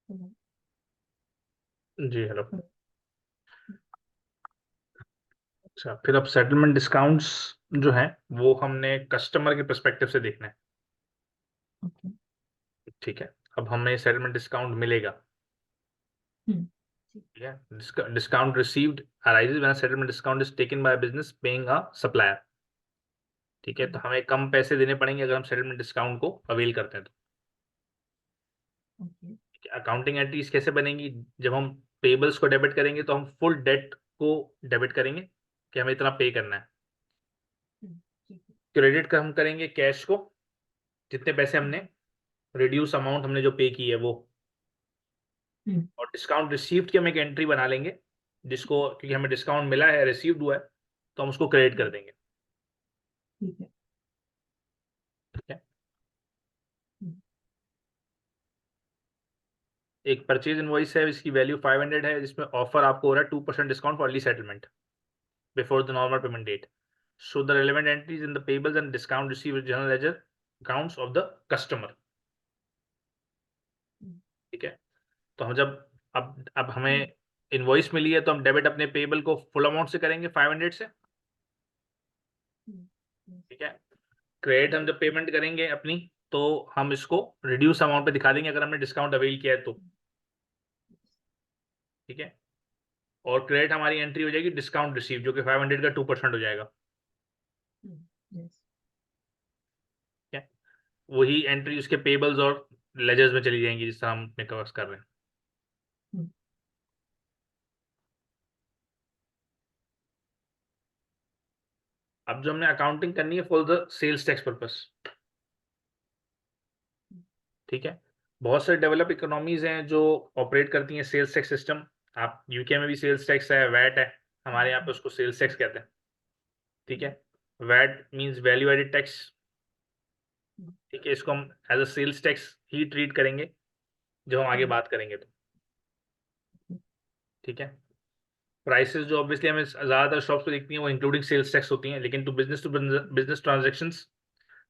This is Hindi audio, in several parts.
जी हेलो। अच्छा, फिर अब सेटलमेंट डिस्काउंट्स जो हैं वो हमने कस्टमर के पर्सपेक्टिव से देखना है। ओके। ठीक है, अब हमें सेटलमेंट डिस्काउंट मिलेगा। ठीक। ठीक है, discount received arises when settlement discount is taken by business paying a supplier. ठीक है, तो हमें कम पैसे देने पड़ेंगे अगर हम सेटलमेंट डिस्काउंट को अवेल करते हैं तो। ओके। अकाउंटिंग एंट्रीज कैसे बनेंगी? जब हम पेबल्स को डेबिट करेंगे तो हम फुल डेट को डेबिट करेंगे कि हमें इतना पे करना है। ठीक है। क्रेडिट का हम करेंगे कैश को, जितने पैसे हमने रिड्यूस अमाउंट हमने जो पे की है वो। और डिस्काउंट रिसीव्ड की हम एक एंट्री बना लेंगे जिसको, क्योंकि हमें डिस्काउंट मिला है, रिसीव्ड हुआ है, तो हम उसको क्रेडिट कर देंगे। ठीक है। ठीक है, एक परचेज इनवॉइस है, इसकी वैल्यू 500 है, जिसमें ऑफर आपको हो रहा है 2% discount for early settlement before the normal payment date. Show the relevant entries in the payables and discount received general ledger accounts of the customer. ठीक है, तो हम जब अब हमें इनवॉइस मिली है तो हम डेबिट अपने पेबल को फुल अमाउंट से करेंगे 500 से। ठीक है, क्रेडिट हम जब पेमेंट करेंगे अपनी, तो हम इसको रिड्यूस अमाउंट पे दिखा देंगे अगर हमने डिस्काउंट अवेल किया है तो। ठीक है, और क्रेडिट हमारी एंट्री हो जाएगी डिस्काउंट रिसीव, जो कि 500 का 2% हो जाएगा। ठीक है, वही एंट्री उसके पेबल्स और लेजर्स में चली जाएंगी जिस तरह हम कवर्स कर रहे हैं। अब जो हमने अकाउंटिंग करनी है for the sales tax purpose. ठीक है, बहुत सारे डेवलप इकोनॉमीज हैं जो ऑपरेट करती हैं सेल्स टैक्स सिस्टम। आप यूके में भी सेल्स टैक्स है, वैट है, हमारे यहाँ पे उसको सेल्स टैक्स कहते हैं। ठीक है, VAT means value added tax. ठीक है, इसको हम एज अ सेल्स टैक्स ही ट्रीट करेंगे जब हम आगे बात करेंगे तो। ठीक है, प्राइसेस जो ऑब्वियसली हमें ज़्यादातर शॉप्स पे दिखती हैं वो इंक्लूडिंग सेल्स टैक्स होती हैं, लेकिन टू बिजनेस ट्रांजेक्शन्स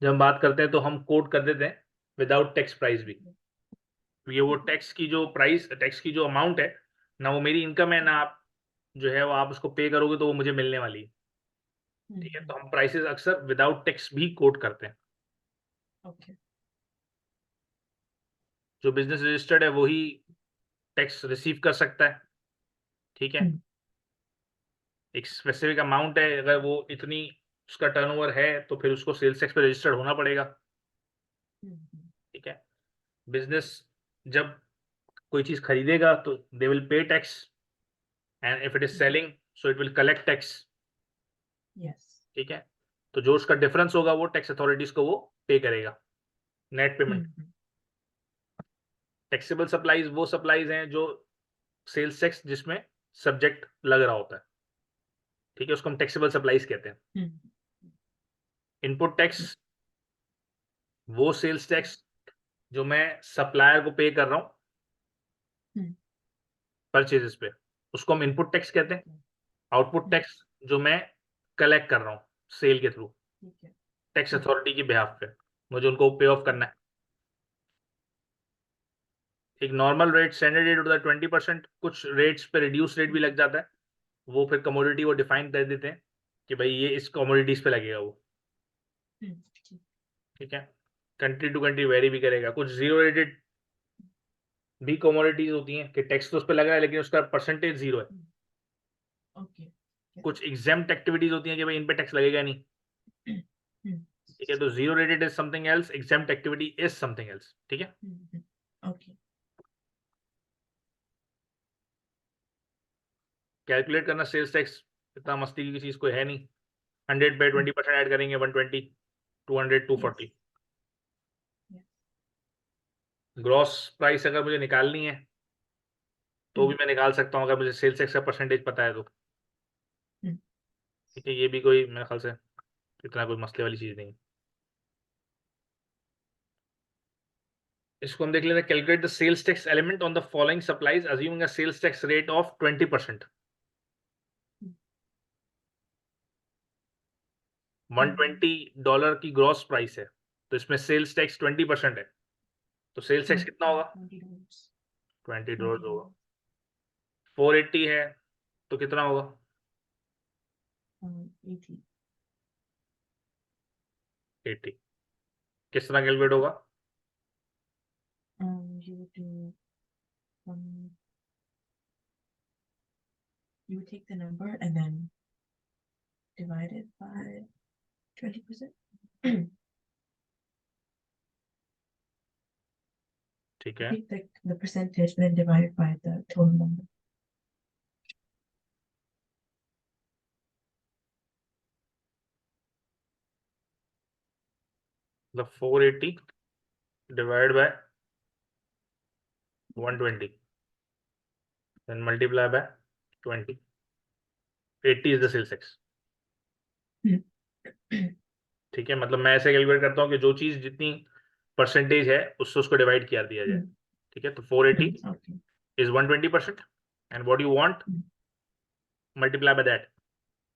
जब हम बात करते हैं तो हम कोट कर देते हैं विदाउट टैक्स प्राइस भी। तो ये वो टैक्स की जो प्राइस, टैक्स की जो अमाउंट है ना, वो मेरी इनकम है ना, आप जो है वो आप उसको पे करोगे तो वो मुझे मिलने वाली है। ठीक है, तो हम प्राइसेस अक्सर विदाउट टैक्स भी कोट करते हैं। ओके। जो बिजनेस रजिस्टर्ड है वही टैक्स रिसीव कर सकता है। ठीक है, एक स्पेसिफिक अमाउंट है, अगर वो इतनी उसका टर्नओवर है तो फिर उसको सेल्स टैक्स पे रजिस्टर्ड होना पड़ेगा। ठीक है, बिजनेस जब कोई चीज खरीदेगा तो they will pay tax, and if it is selling so it will collect tax. Yes. ठीक है, तो जो उसका डिफरेंस होगा वो टैक्स अथॉरिटीज को वो पे करेगा, नेट पेमेंट। टैक्सेबल सप्लाईज वो सप्लाईज हैं जो सेल्स टैक्स जिसमें सब्जेक्ट लग रहा होता है। ठीक है, उसको हम टैक्सेबल सप्लाईज कहते हैं। इनपुट टैक्स वो सेल्स टैक्स जो मैं सप्लायर को पे कर रहा हूँ परचेजेस पे, उसको हम इनपुट टैक्स कहते हैं। आउटपुट टैक्स जो मैं कलेक्ट कर रहा हूँ सेल के थ्रू टैक्स अथॉरिटी की बिहाफ पे, मुझे उनको पे ऑफ करना है। एक नॉर्मल रेट, स्टैंडर्ड रेट होता है 20%, कुछ रेट्स पे रिड्यूस रेट भी लग जाता है, वो फिर कमोडिटी वो डिफाइन कर देते हैं कि भाई ये इस कमोडिटीज पे लगेगा वो। ठीक है, कंट्री टू कंट्री वेरी भी करेगा। कुछ जीरो रेटेड भी कमोडिटीज होती हैं कि टैक्स तो उस पर लग रहा है लेकिन उसका परसेंटेज जीरो है। कुछ एग्जेम्प्ट एक्टिविटीज होती हैं कि भाई इन पे टैक्स लगेगा नहीं। ठीक है, तो zero rated is something else, exempt activity is something else. ठीक है, कैलकुलेट करना सेल्स टैक्स इतना मस्ती की चीज कोई है नहीं। 100 पे 20% ऐड करेंगे, 120, 200, 240। ग्रॉस प्राइस अगर मुझे निकालनी है तो भी मैं निकाल सकता हूँ अगर मुझे सेल्स टैक्स का परसेंटेज पता है तो। ठीक है, ये भी कोई मेरे ख्याल से इतना कोई मसले वाली चीज नहीं है। इसको हम देख लेते हैं। Calculate the sales tax element on the following supplies assuming a sales tax rate of 20%। $120 की ग्रॉस प्राइस है, तो इसमें सेल्स टैक्स 20% है, तो सेल्स टैक्स कितना होगा? $20 होगा। 480 है तो कितना होगा? 80. 80 किस तरह कैलकुलेट होगा? You would do you would take the number and then divide it by 20%. ठीक है, Take the percentage and then divide it by the total number. the 480 divided by 120 then multiply by 20. 80 is the sales tax. ठीक है, मतलब मैं ऐसे कैलकुलेट करता हूँ कि जो चीज जितनी परसेंटेज है उससे उसको डिवाइड किया दिया जाए। ठीक है, तो 480 Okay. is 120% and what you want multiply by that.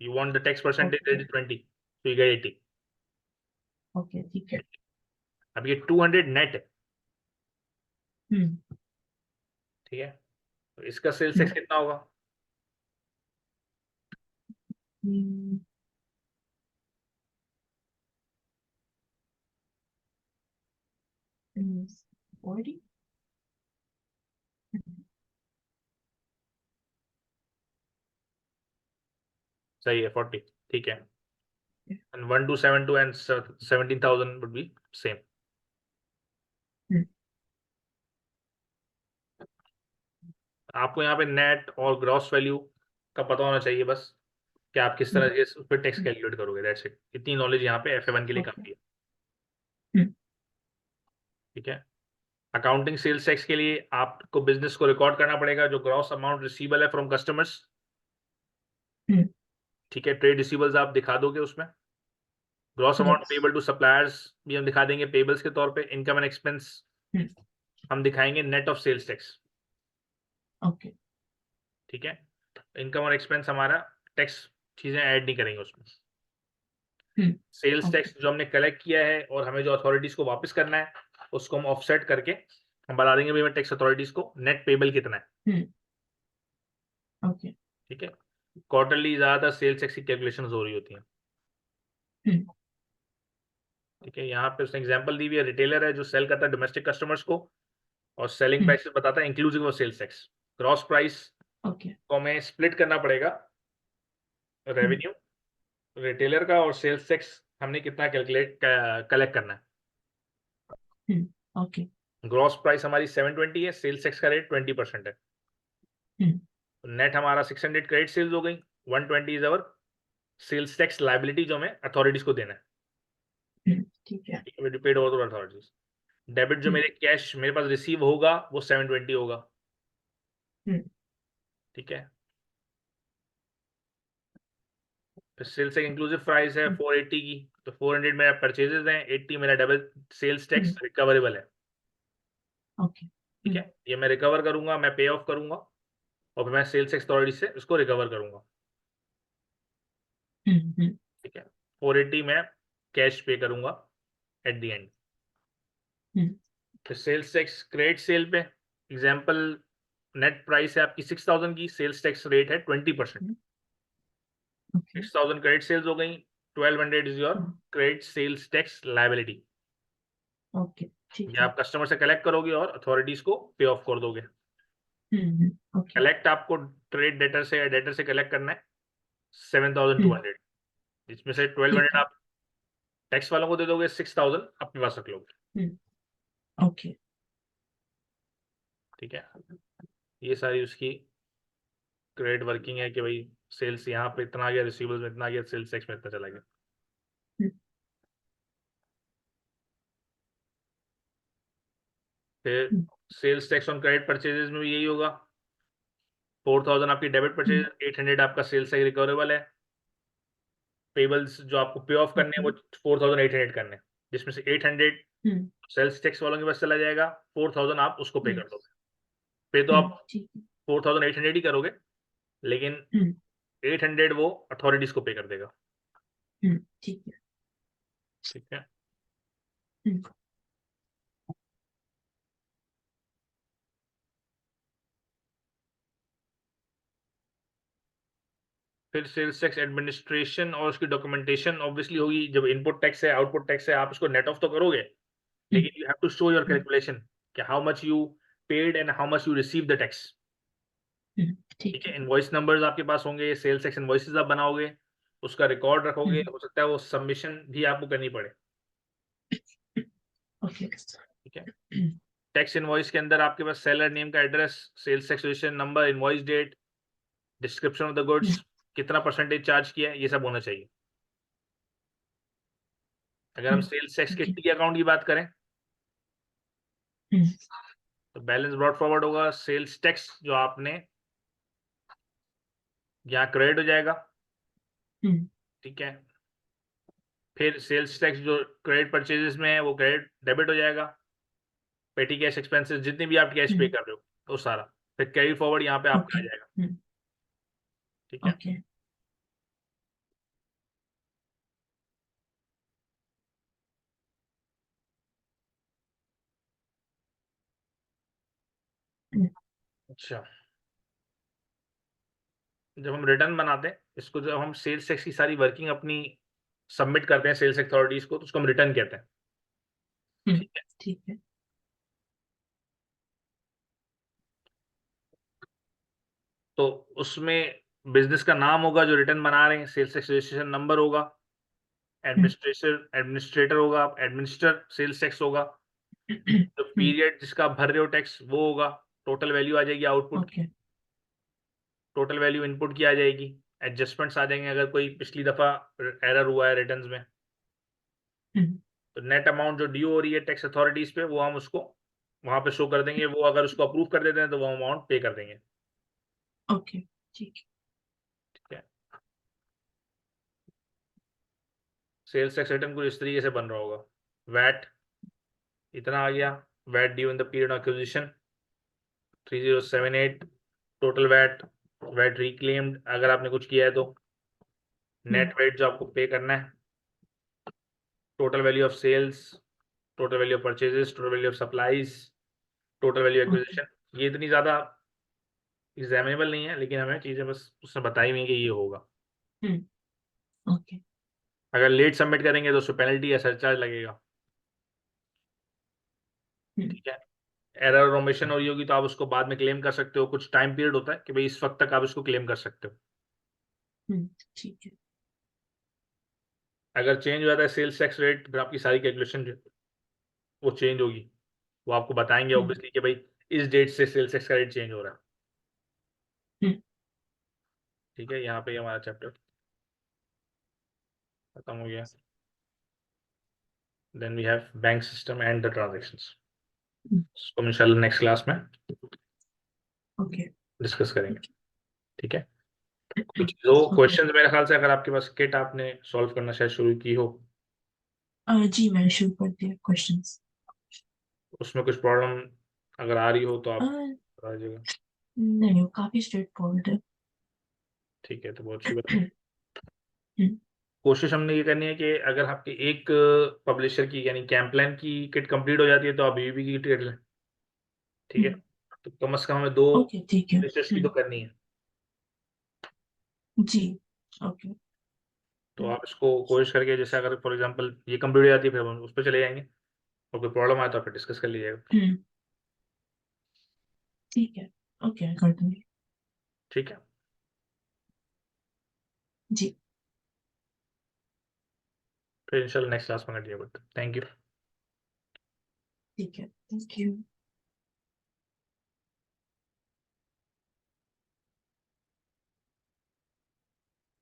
You want the tax percentage Okay. is 20, so you get 80. Okay, ठीक है. अब ये 200 नेट है। Hmm. ठीक है, तो इसका सेल्स टैक्स कितना होगा? Hmm. 40. सही है, 40। ठीक है, and 1272 and 17,000 would be same. आपको यहाँ पे नेट और ग्रॉस वैल्यू का पता होना चाहिए बस, कि आप किस तरह से उस पर टैक्स कैलकुलेट करोगे। That's it. इतनी नॉलेज यहाँ पे FA1 के लिए काफी है। ठीक है, अकाउंटिंग सेल्स टैक्स के लिए आपको बिजनेस को रिकॉर्ड करना पड़ेगा जो ग्रॉस अमाउंट रिसीवेबल है फ्रॉम कस्टमर्स। ठीक है, ट्रेड रिसीवेबल्स आप दिखा दोगे उसमें। Gross amount payable to suppliers भी हम दिखा देंगे पेबल्स के तौर पे। इनकम एंड एक्सपेंस हम दिखाएंगे net of sales tax. Okay, ठीक है, इनकम और एक्सपेंस हमारा टैक्स चीजें ऐड नहीं करेंगे उसमें। सेल्स टैक्स जो हमने कलेक्ट किया है और हमें जो अथॉरिटीज को वापस करना है उसको हम ऑफसेट करके हम बता देंगे भाई टैक्स अथॉरिटीज को नेट पेबल कितना है। ओके, ठीक है, क्वार्टरली ज्यादातर सेल्स टैक्स की कैलकुलेशन हो रही होती है। ठीक है, यहाँ पे उसने एग्जांपल दी हुई है, रिटेलर है जो सेल करता है डोमेस्टिक कस्टमर्स को और सेलिंग प्राइसेस बताता है inclusive of sales tax. Gross price को हमें स्प्लिट करना पड़ेगा रेवेन्यू रिटेलर का और सेल्स टैक्स हमने कितना कलेक्ट करना है। ओके, ग्रॉस प्राइस हमारी 720 है, सेल्स टैक्स का रेट 20% है। नेट हमारा 600 क्रेडिट सेल्स हो गई, 120 is our sales tax liability जो हमें अथॉरिटीज को देना है। ठीक है, paid over to authorities. Debit जो मेरे कैश मेरे पास रिसीव होगा वो 720 होगा। ठीक है, फिर सेल्स टैक्स इंक्लूसिव प्राइस है 480 की, तो 400 मेरा परचेजेस हैं, 80 मेरा डबल सेल्स टैक्स रिकवरेबल है। ओके, ठीक है, ये मैं रिकवर करूंगा, मैं पे ऑफ करूंगा और फिर मैं सेल्स टैक्स अथॉरिटी से उसको रिकवर करूंगा। ठीक है, 480 मैं कैश पे करूंगा एट द एंड। फिर सेल्स टैक्स क्रेडिट सेल पे एग्जांपल नेट प्राइस है आपकी 6000 की, सेल्स टैक्स रेट है 20%। 6000 क्रेडिट सेल्स हो गई, 1200 is your credit sales tax liability. Okay, ठीक ये है, आप कस्टमर से कलेक्ट करोगे और अथॉरिटीज को पे ऑफ कर दोगे। ओके, कलेक्ट आपको ट्रेड डेटर से या डेटर से कलेक्ट करना है 7200, जिसमें से 1200 आप टैक्स वालों को दे दोगे, 6000 अपने पास रख लोगे। ओके, ठीक है, ये सारी उसकी क्रेडिट वर्किंग है कि भाई सेल्स यहाँ पे इतना आ गया, रिसीवेबल्स में इतना आ गया, सेल्स टैक्स में इतना चला गया। फिर sales tax on credit purchases में भी यही होगा। 4000 आपकी डेबिट परचेज, 800 आपका सेल्स टैक्स रिकवरेबल है। पेबल्स जो आपको पे ऑफ करने हैं वो 4800 करने हैं, जिसमें से 800 सेल्स टैक्स वालों के पास चला जाएगा, 4000 आप उसको पे कर दोगे। पे तो आप 4800 ही करोगे, लेकिन 800 वो अथॉरिटीज को पे कर देगा। ठीक है, ठीक है, फिर सेल्स टैक्स एडमिनिस्ट्रेशन और उसकी डॉक्यूमेंटेशन ऑब्वियसली होगी। जब इनपुट टैक्स है आउटपुट टैक्स है आप उसको नेट ऑफ तो करोगे, लेकिन you have to show your calculation कि how much you paid and how much you receive the tax. ठीक है, इनवॉइस नंबर्स आपके पास होंगे, सेल्स टैक्स इनवॉइसेस आप बनाओगे, उसका रिकॉर्ड रखोगे, हो सकता है वो सबमिशन भी आपको करनी पड़े। ठीक है, टैक्स इनवॉइस के अंदर आपके पास सेलर नेम का address, sales tax registration number, invoice date, description of the goods, कितना परसेंटेज चार्ज किया है, ये सब होना चाहिए। अगर हम सेल्स टैक्स के टी अकाउंट की बात करें तो बैलेंस ब्रॉट फॉरवर्ड होगा, सेल्स टैक्स जो आपने यहाँ क्रेडिट हो जाएगा। ठीक है, फिर सेल्स टैक्स जो क्रेडिट परचेजेस में है वो क्रेडिट डेबिट हो जाएगा। पेटी कैश एक्सपेंसेस जितने भी आप कैश पे कर रहे हो वो सारा फिर कैरी फॉरवर्ड यहाँ पे आपका आ जाएगा। ठीक है, अच्छा जब हम रिटर्न बनाते हैं इसको, जब हम सेल्स टैक्स की सारी वर्किंग अपनी सबमिट करते हैं सेल्स अथॉरिटीज को तो उसको हम रिटर्न कहते हैं। ठीक है, ठीक है। तो उसमें बिजनेस का नाम होगा जो रिटर्न बना रहे हैं, सेल्स टैक्स रजिस्ट्रेशन नंबर होगा, एडमिनिस्ट्रेटर होगा, एडमिनिस्टर सेल्स टैक्स होगा, जो पीरियड जिसका आप भर रहे हो टैक्स वो होगा, टोटल वैल्यू आ जाएगी आउटपुट की, टोटल वैल्यू इनपुट की आ जाएगी, एडजस्टमेंट्स आ जाएंगे अगर कोई पिछली दफा एरर हुआ है रिटर्न्स में, तो नेट अमाउंट जो ड्यू हो रही है टैक्स अथॉरिटीज पे वो हम उसको वहां पे शो कर देंगे, वो अगर उसको अप्रूव कर देते हैं तो वो अमाउंट पे कर देंगे। ओके, ठीक है, सेल्स टैक्स रिटर्न कुछ इस तरीके से बन रहा होगा। वैट इतना आ गया, VAT due in the period of acquisition 3078, total VAT, VAT reclaimed अगर आपने कुछ किया है तो, नेट वेट जो आपको पे करना है, total value of sales, total value of purchases, total value of supplies, total value acquisition. ये इतनी ज़्यादा एग्जामिनेबल नहीं है लेकिन हमें चीज़ें बस उसने बताई हुई है कि ये होगा। ओके। अगर लेट सबमिट करेंगे तो उसको पेनल्टी या सरचार्ज लगेगा। ठीक है, एरर और ओमिशन हो रही होगी तो आप उसको बाद में क्लेम कर सकते हो, कुछ टाइम पीरियड होता है कि भाई इस वक्त तक आप इसको क्लेम कर सकते हो। ठीक है। अगर चेंज हो जाता है सेल्स टैक्स रेट फिर आपकी सारी कैलकुलेशन जो वो चेंज होगी, वो आपको बताएंगे ऑब्वियसली कि भाई इस डेट से सेल्स टैक्स का रेट चेंज हो रहा है। ठीक है, यहाँ पे हमारा चैप्टर खत्म हो गया। Then we have bank system and the transactions, इसको इंशाल्लाह नेक्स्ट क्लास में डिस्कस करेंगे। ठीक है, कुछ दो क्वेश्चंस मेरे ख्याल से अगर आपके पास किट आपने सॉल्व करना शायद शुरू की हो। जी मैंने शुरू कर दिया क्वेश्चंस। उसमें कुछ प्रॉब्लम अगर आ रही हो तो आप बता दीजिएगा। नहीं, काफी स्ट्रेट फॉरवर्ड है। ठीक है, तो बहुत अच्छी बात है। कोशिश हमने ये करनी है कि अगर आपके एक पब्लिशर की यानी कैम्पलाइन की किट कंप्लीट हो जाती है तो आप बीबी की किट लें। ठीक है, तो कम से कम हमें दो ठीक है। पब्लिशर्स की तो करनी है। जी ओके। तो आप इसको कोशिश करके जैसे अगर फॉर एग्जांपल ये कंप्लीट हो जाती है फिर हम उस पर चले जाएंगे और कोई प्रॉब्लम आए तो फिर डिस्कस कर लीजिएगा। ठीक है, ओके कर दूंगी। ठीक है जी फिर इंशाल्लाह नेक्स्ट क्लास में कंटिन्यू करते हैं। Thank you. ठीक है, थैंक यू।